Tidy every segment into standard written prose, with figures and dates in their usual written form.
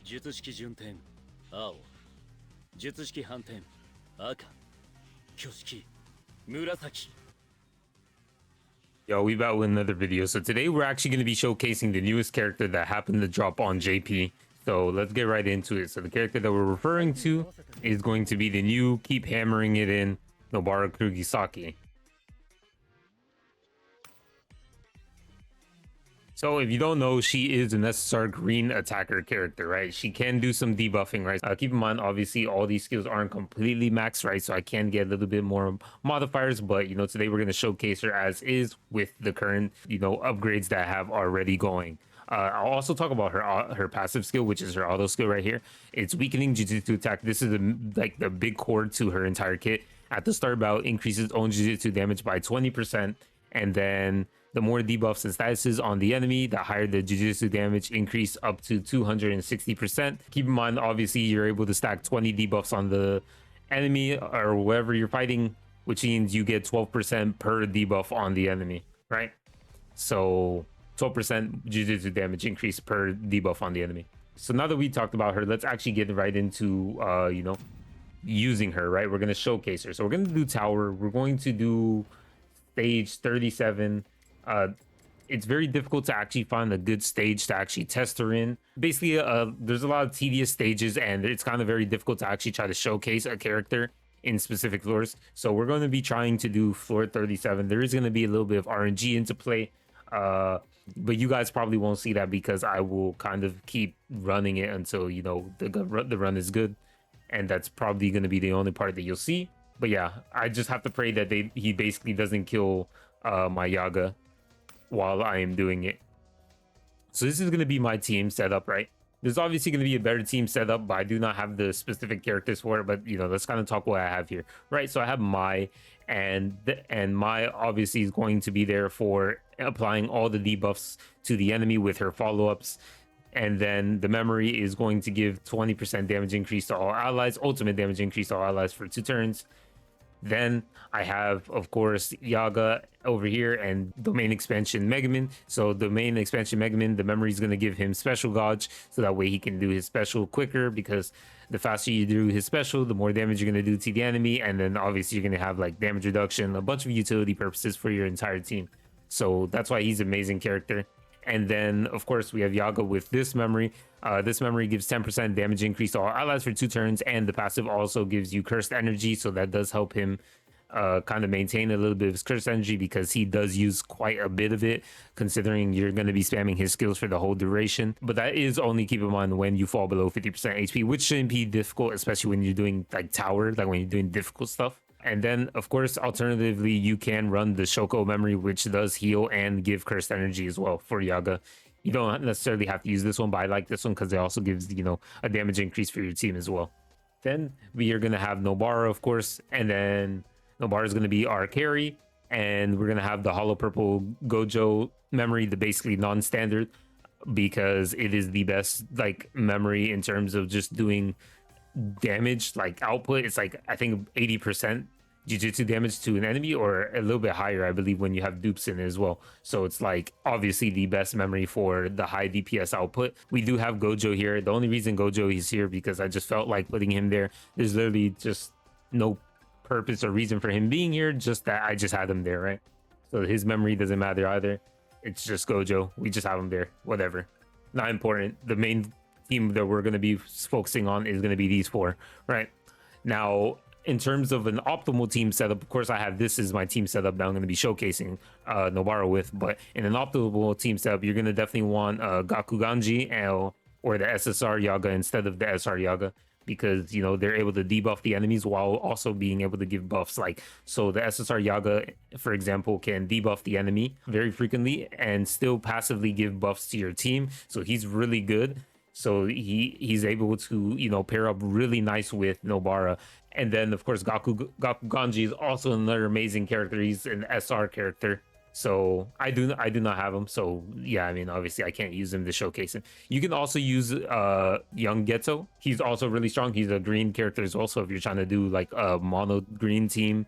術式順天青術式反転赤挙式紫 Yo, we back with another video. So today we're actually going to be showcasing the newest character that happened to drop on JP. So let's get right into it. So the character that we're referring to is going to be the new Keep Hammering It In Nobara Kugisaki. So if you don't know, she is an SSR green attacker character, right? She can do some debuffing, right? Keep in mind, obviously, all these skills aren't completely maxed, right? So I can get a little bit more modifiers, but, today we're going to showcase her as is with the current, upgrades that I have already going. I'll also talk about her passive skill, which is her auto skill right here. It's weakening Jujutsu attack. This is the big core to her entire kit. At the start bout, increases own Jujutsu damage by 20%, and then the more debuffs and statuses on the enemy, the higher the Jujutsu damage increase up to 260%. Keep in mind, obviously, you're able to stack 20 debuffs on the enemy or whoever you're fighting, which means you get 12% per debuff on the enemy, right? So 12% Jujutsu damage increase per debuff on the enemy. So now that we talked about her, let's actually get right into, using her, right? We're going to showcase her. So we're going to do Tower. We're going to do stage 37. It's very difficult to actually find a good stage to actually test her in. Basically, there's a lot of tedious stages, and it's kind of very difficult to actually try to showcase a character in specific floors. So we're going to be trying to do floor 37. There is going to be a little bit of RNG into play, but you guys probably won't see that because I will kind of keep running it until the run is good, and that's probably going to be the only part that you'll see. But yeah, I just have to pray that he basically doesn't kill my Yaga while I am doing it. So this is going to be my team setup, right? There's obviously going to be a better team setup, but I do not have the specific characters for it. But let's kind of talk what I have here, right? So I have Mai, and Mai obviously is going to be there for applying all the debuffs to the enemy with her follow-ups. And then the memory is going to give 20% damage increase to all allies, ultimate damage increase to all allies for 2 turns. Then I have, of course, Yaga over here and domain expansion Megaman. So domain expansion Megaman, the memory is going to give him special gauge, so that way he can do his special quicker, because the faster you do his special, the more damage you're going to do to the enemy. And then obviously you're going to have like damage reduction, a bunch of utility purposes for your entire team. So that's why he's an amazing character. And then, of course, we have Yaga with this memory. This memory gives 10% damage increase to all allies for 2 turns, and the passive also gives you cursed energy, so that does help him kind of maintain a little bit of his cursed energy, because he does use quite a bit of it, considering you're going to be spamming his skills for the whole duration. But that is only, keep in mind, when you fall below 50% HP, which shouldn't be difficult, especially when you're doing like tower, like when you're doing difficult stuff. And then, of course, alternatively, you can run the Shoko memory, which does heal and give cursed energy as well for Yaga. You don't necessarily have to use this one, but I like this one because it also gives, a damage increase for your team as well. Then we are going to have Nobara, of course, and then Nobara is going to be our carry, and we're going to have the Hollow Purple Gojo memory, the basically non-standard, because it is the best like memory in terms of just doing damage, like output. It's like, I think 80% Jujutsu damage to an enemy, or a little bit higher, I believe, when you have dupes in it as well. So it's like obviously the best memory for the high DPS output. We do have Gojo here. The only reason Gojo is here because I just felt like putting him there. There's literally just no purpose or reason for him being here, just that I just had him there, right? So his memory doesn't matter either. It's just Gojo. We just have him there. Whatever. Not important. The main team that we're going to be focusing on is going to be these 4, right? Now, in terms of an optimal team setup, of course, I have this is my team setup that I'm going to be showcasing Nobara with. But in an optimal team setup, you're going to definitely want Gakuganji or the SSR Yaga instead of the SR Yaga, because they're able to debuff the enemies while also being able to give buffs. Like, so the SSR Yaga, for example, can debuff the enemy very frequently and still passively give buffs to your team. So he's really good. So he's able to pair up really nice with Nobara. And then, of course, Gakuganji is also another amazing character. He's an SR character. So I do not have him. So yeah, I mean, obviously I can't use him to showcase him. You can also use young Geto. He's also really strong. He's a green character as well. So if you're trying to do like a mono green team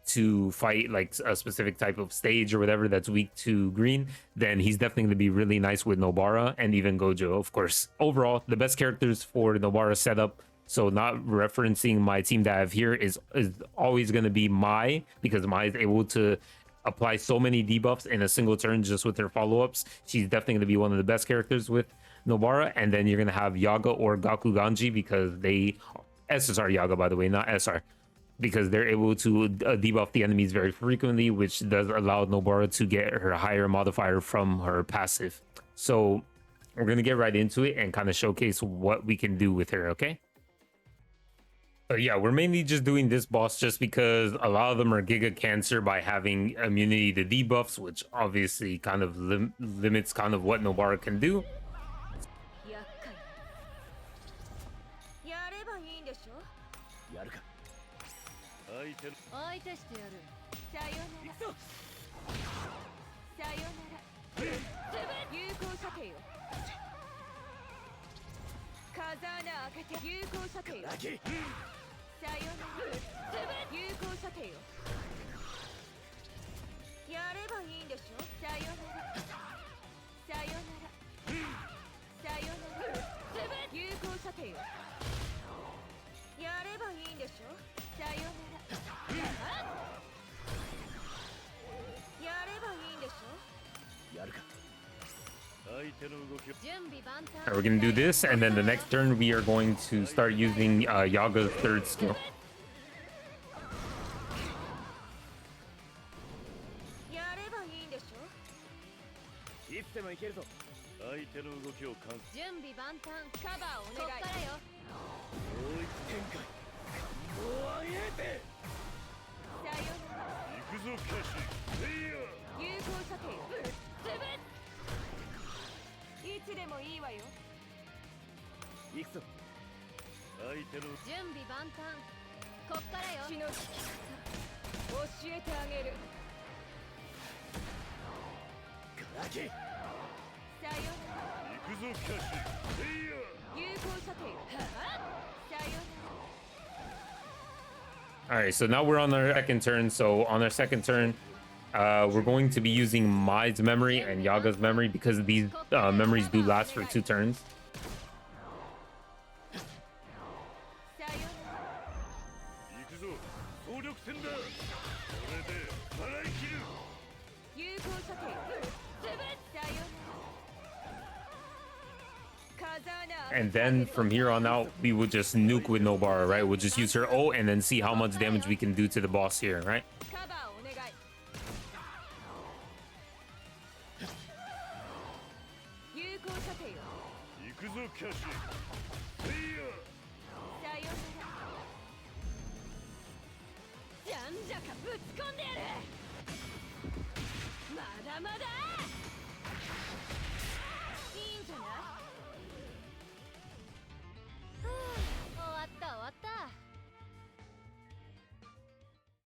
to fight like a specific type of stage or whatever that's weak to green, then he's definitely going to be really nice with Nobara and even Gojo, of course. Overall, the best characters for Nobara setup, so not referencing my team that I have here, is always going to be Mai, because Mai is able to apply so many debuffs in a single turn just with her follow-ups. She's definitely going to be one of the best characters with Nobara. And then you're going to have Yaga or Gaku Ganji, because they SSR Yaga, by the way, not SR, because they're able to debuff the enemies very frequently, which does allow Nobara to get her higher modifier from her passive. So we're going to get right into it and kind of showcase what we can do with her, okay? But yeah, we're mainly just doing this boss just because a lot of them are Giga Cancer by having immunity to debuffs, which obviously kind of limits kind of what Nobara can do. やるか相手してやるさよならさよなら有効射程よ風穴開けて有効射程よさよなら有効射程よやればいいんでしょさよならさよならさよなら有効射程よやればいいんでしょさよならやればいいんでしょやるか Alright, we're gonna do this, and then the next turn we are going to start using Yaga's third skill. やればいいんでしょいつでもいけるぞ相手の動きを観察準備万端カバーお願いこっからよ統一展開もう上げてさよなら行くぞキャシー有効射程ズブッいつでもいいわよ行くぞ相手の準備万端こっからよ血の利き方教えてあげるガキさよなら行くぞキャシー有効射程さよなら Alright, so now we're on our second turn. So on our second turn, we're going to be using Mai's memory and Yaga's memory, because these memories do last for 2 turns. And then from here on out, we will just nuke with Nobara, right? We'll just use her ult and then see how much damage we can do to the boss here, right?